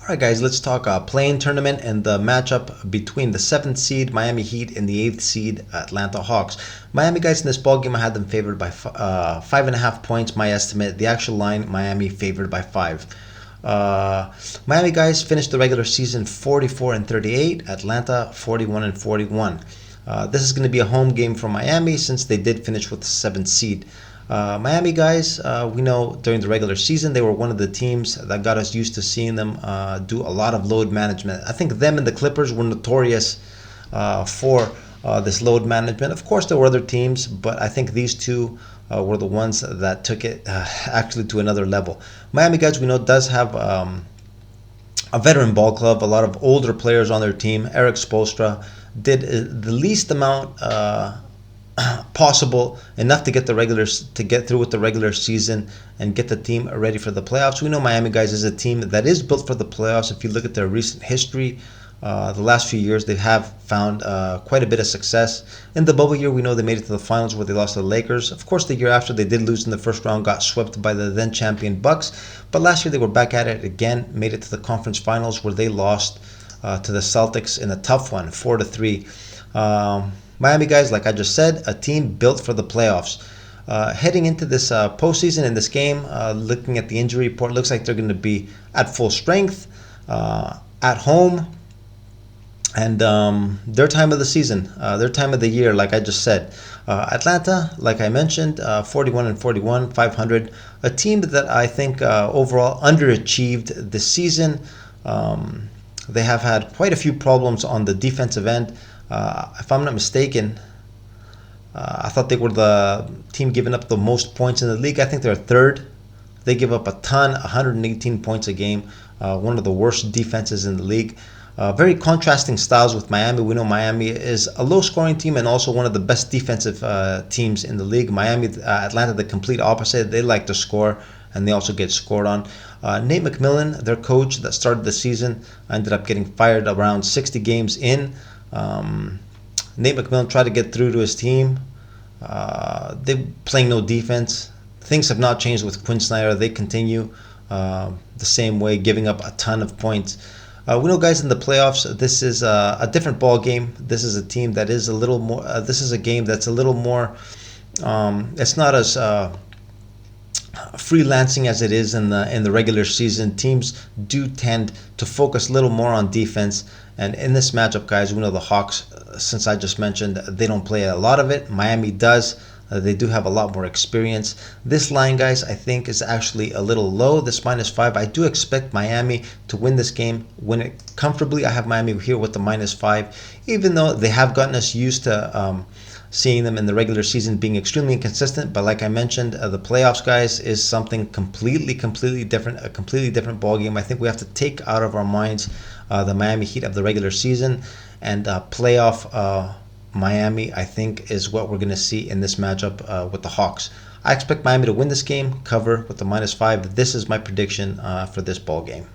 Alright guys, let's talk play-in tournament and the matchup between the 7th seed Miami Heat and the 8th seed Atlanta Hawks. Miami guys, in this ball game I had them favored by 5.5 points, my estimate. The actual line, Miami favored by 5. Miami guys finished the regular season 44-38, Atlanta 41-41. This is going to be a home game for Miami since they did finish with the 7th seed. Miami guys, we know during the regular season they were one of the teams that got us used to seeing them do a lot of load management. I think them and the Clippers were notorious for this load management. Of course, there were other teams, but I think these two were the ones that took it actually to another level. Miami guys, we know, does have a veteran ball club, a lot of older players on their team. Erik Spoelstra did the least amount possible, enough to get through with the regular season and get the team ready for the playoffs. We know Miami guys is a team that is built for the playoffs. If you look at their recent history, the last few years they have found quite a bit of success. In the bubble year, we know they made it to the finals where they lost to the Lakers. Of course, the year after they did lose in the first round, got swept by the then champion Bucks. But last year they were back at it again, made it to the conference finals where they lost to the Celtics in a tough one, 4-3. Miami guys, like I just said, a team built for the playoffs. Heading into this postseason in this game, looking at the injury report, looks like they're going to be at full strength, at home, and their time of the season, their time of the year, like I just said. Atlanta, like I mentioned, 41-41, 500. A team that I think overall underachieved this season. They have had quite a few problems on the defensive end. If I'm not mistaken, I thought they were the team giving up the most points in the league. I think they're third. They give up a ton, 118 points a game. One of the worst defenses in the league. Very contrasting styles with Miami. We know Miami is a low-scoring team and also one of the best defensive teams in the league. Atlanta, the complete opposite. They like to score, and they also get scored on. Nate McMillan, their coach that started the season, ended up getting fired around 60 games in. Nate McMillan tried to get through to his team. They're playing no defense. Things have not changed with Quinn Snyder. They continue the same way, giving up a ton of points. We know, guys, in the playoffs, this is a different ball game. This is a team that is a little more. This is a game that's a little more. It's not as freelancing as it is in the regular season. Teams do tend to focus a little more on defense, and in this matchup, guys, we know the Hawks, since I just mentioned, they don't play a lot of it. Miami does. They do have a lot more experience. This line, guys, I think is actually a little low, this -5. I do expect Miami to win this game, win it comfortably. I have Miami here with the -5, even though they have gotten us used to seeing them in the regular season being extremely inconsistent. But like I mentioned, the playoffs, guys, is something completely different, a completely different ball game. I think we have to take out of our minds the Miami Heat of the regular season, and playoff Miami, I think, is what we're going to see in this matchup with the Hawks. I expect Miami to win this game, cover with the -5. This is my prediction for this ball game.